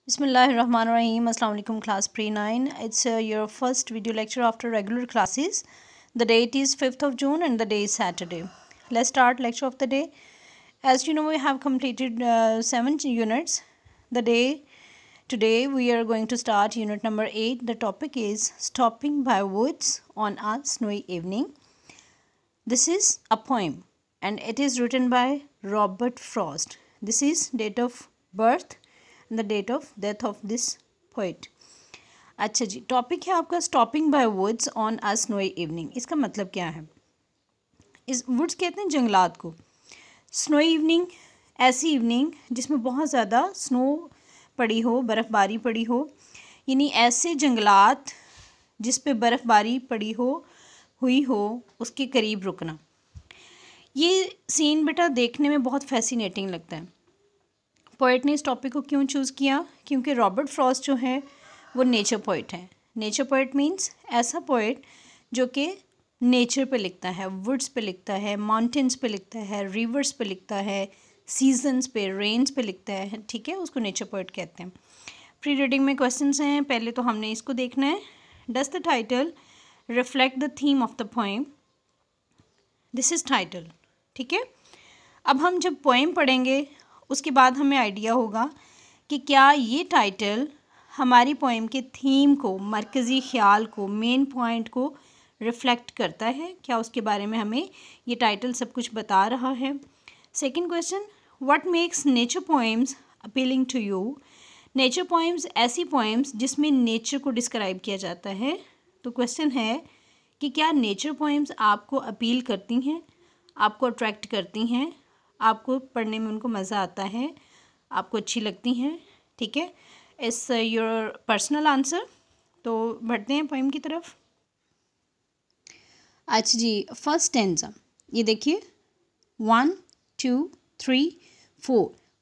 Bismillahirrahmanirrahim. Assalamu alaikum class pre-9. It's your first video lecture after regular classes. The date is 5th of June and the day is Saturday. Let's start lecture of the day. As you know, we have completed 7 units. Today we are going to start unit number 8. The topic is stopping by woods on a snowy evening. This is a poem and it is written by Robert Frost. This is date of birth and the date of death of this poet. अच्छा जी, topic है आपका stopping by woods on a snowy evening. इसका मतलब क्या है? इस woods कहते हैं जंगलात को. स्नोई इवनिंग ऐसी इवनिंग जिसमें बहुत ज़्यादा स्नो पड़ी हो, बर्फ़बारी पड़ी हो, यानी ऐसे जंगलात जिस पे बर्फ़बारी पड़ी हुई हो उसके करीब रुकना. ये सीन बेटा देखने में बहुत फैसिनेटिंग लगता है. पोइट ने इस टॉपिक को क्यों चूज़ किया? क्योंकि रॉबर्ट फ्रॉस्ट जो है वो नेचर पोइट है. नेचर पोइट मीन्स ऐसा पोइट जो कि नेचर पे लिखता है, वुड्स पे लिखता है, माउंटेन्स पे लिखता है, रिवर्स पे लिखता है, सीजन्स पे, रेन्स पे लिखता है. ठीक है, उसको नेचर पोइट कहते हैं. प्री रीडिंग में क्वेश्चंस हैं. पहले तो हमने इसको देखना है. Does the title reflect the theme of the poem? This is title. ठीक है, अब हम जब पोएम पढ़ेंगे उसके बाद हमें आइडिया होगा कि क्या ये टाइटल हमारी पोएम के थीम को, मरकज़ी ख्याल को, मेन पॉइंट को रिफ्लेक्ट करता है. क्या उसके बारे में हमें ये टाइटल सब कुछ बता रहा है. Second question, what makes nature poems appealing to you? Nature poems ऐसी पोएम्स जिसमें नेचर को डिस्क्राइब किया जाता है. तो क्वेश्चन है कि क्या नेचर पोएम्स आपको अपील करती हैं, आपको अट्रैक्ट करती हैं, आपको पढ़ने में उनको मज़ा आता है, आपको अच्छी लगती हैं. ठीक है, इस योर पर्सनल आंसर. तो बढ़ते हैं पोएम की तरफ. अच्छा जी, फर्स्ट स्टैंजा ये देखिए. 1 2 3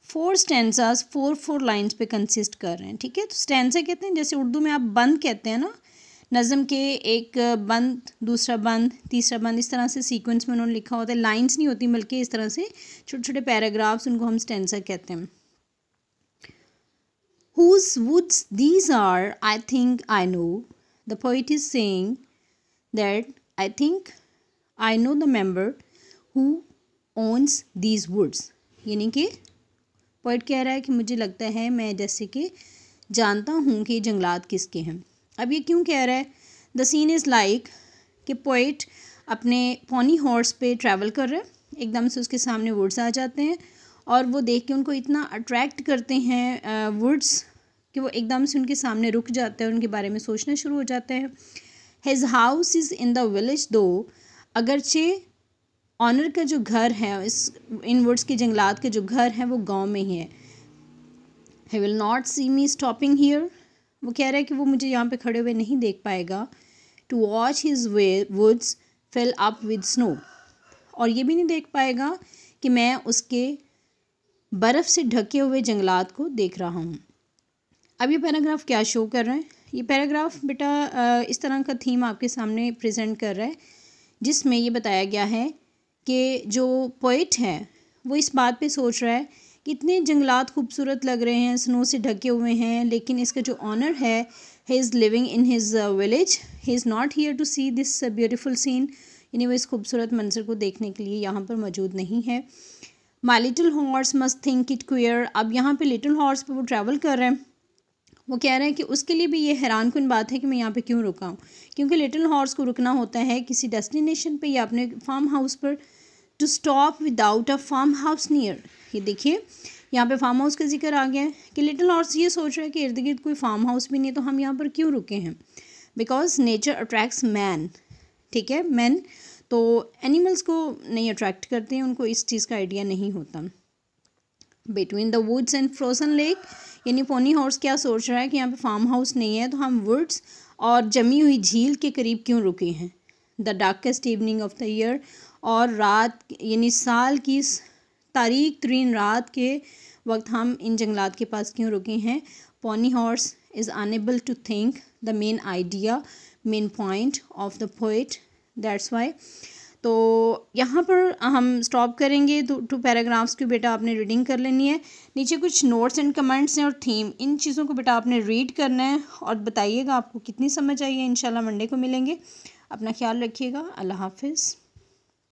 4 स्टैंजास 4 लाइन्स पे कंसिस्ट कर रहे हैं. ठीक है, तो स्टैंजा कहते हैं जैसे उर्दू में आप बंद कहते हैं ना, नज़म के एक बंद, दूसरा बंद, तीसरा बंद, इस तरह से सीक्वेंस में उन्होंने लिखा होता है. लाइंस नहीं होती बल्कि इस तरह से छोटे छोटे पैराग्राफ्स, उनको हम स्टैंजा कहते हैं. Whose woods these are, I think I know. The poet is saying that I think I know the member who owns these woods. यानी कि पोइट कह रहा है कि मुझे लगता है, मैं जैसे कि जानता हूँ कि जंगलात किसके हैं. अब ये क्यों कह रहा है? द सीन इज़ लाइक कि पोइट अपने पोनी हॉर्स पे ट्रैवल कर रहा है, एकदम से उसके सामने वुड्स आ जाते हैं और वो देख के उनको इतना अट्रैक्ट करते हैं वुड्स कि वो एकदम से उनके सामने रुक जाते हैं, उनके बारे में सोचना शुरू हो जाते हैं. His house is in the village दो, अगरचे ऑनर का जो घर है, इन वुड्स के जंगलात के जो घर हैं वो गाँव में ही है. He will not see me stopping here, वो कह रहा है कि वो मुझे यहाँ पे खड़े हुए नहीं देख पाएगा. To watch his woods fill up with snow, और ये भी नहीं देख पाएगा कि मैं उसके बर्फ़ से ढके हुए जंगलात को देख रहा हूँ. अब ये पैराग्राफ क्या शो कर रहा है? ये पैराग्राफ बेटा इस तरह का थीम आपके सामने प्रेजेंट कर रहा है जिसमें ये बताया गया है कि जो पोइट है वो इस बात पे सोच रहा है कि इतने जंगलात खूबसूरत लग रहे हैं, स्नो से ढके हुए हैं, लेकिन इसका जो ऑनर है, he is living in his village, he is not here to see this beautiful scene. यानी वो इस खूबसूरत मंजर को देखने के लिए यहाँ पर मौजूद नहीं है. My little horse must think it queer. अब यहाँ पे लिटिल हॉर्स पे वो ट्रैवल कर रहे हैं, वो कह रहे हैं कि उसके लिए भी ये हैरान कुन बात है कि मैं यहाँ पे क्यों रुका हूँ. क्योंकि लिटिल हॉर्स को रुकना होता है किसी डेस्टिनेशन पे या अपने फार्म हाउस पर. To stop without a farm house near, ये देखिए यहाँ पे फार्म हाउस का जिक्र आ गया है कि लिटिल हॉर्स ये सोच रहा है कि इर्द गिर्द कोई फार्म हाउस भी नहीं है, तो हम यहाँ पर क्यों रुके हैं. Because nature attracts man. ठीक है, मैन तो एनिमल्स को नहीं अट्रैक्ट करते हैं, उनको इस चीज़ का आइडिया नहीं होता. Between the woods and frozen lake, यानी पोनी हॉर्स क्या सोच रहा है कि यहाँ पे फार्म हाउस नहीं है, तो हम वुड्स और जमी हुई झील के करीब क्यों रुके हैं. The darkest evening of the year, और रात यानी साल की तारीख तरीन रात के वक्त हम इन जंगलात के पास क्यों रुके हैं. Pony horse is unable to think the main idea, main point of the poet, that's why. तो यहाँ पर हम स्टॉप करेंगे। टू पैराग्राफ्स की बेटा आपने रीडिंग कर लेनी है। नीचे कुछ नोट्स एंड कमेंट्स हैं और थीम, इन चीज़ों को बेटा आपने रीड करना है और बताइएगा आपको कितनी समझ आई है। इंशाल्लाह मंडे को मिलेंगे। अपना ख्याल रखिएगा। अल्लाह हाफिज़।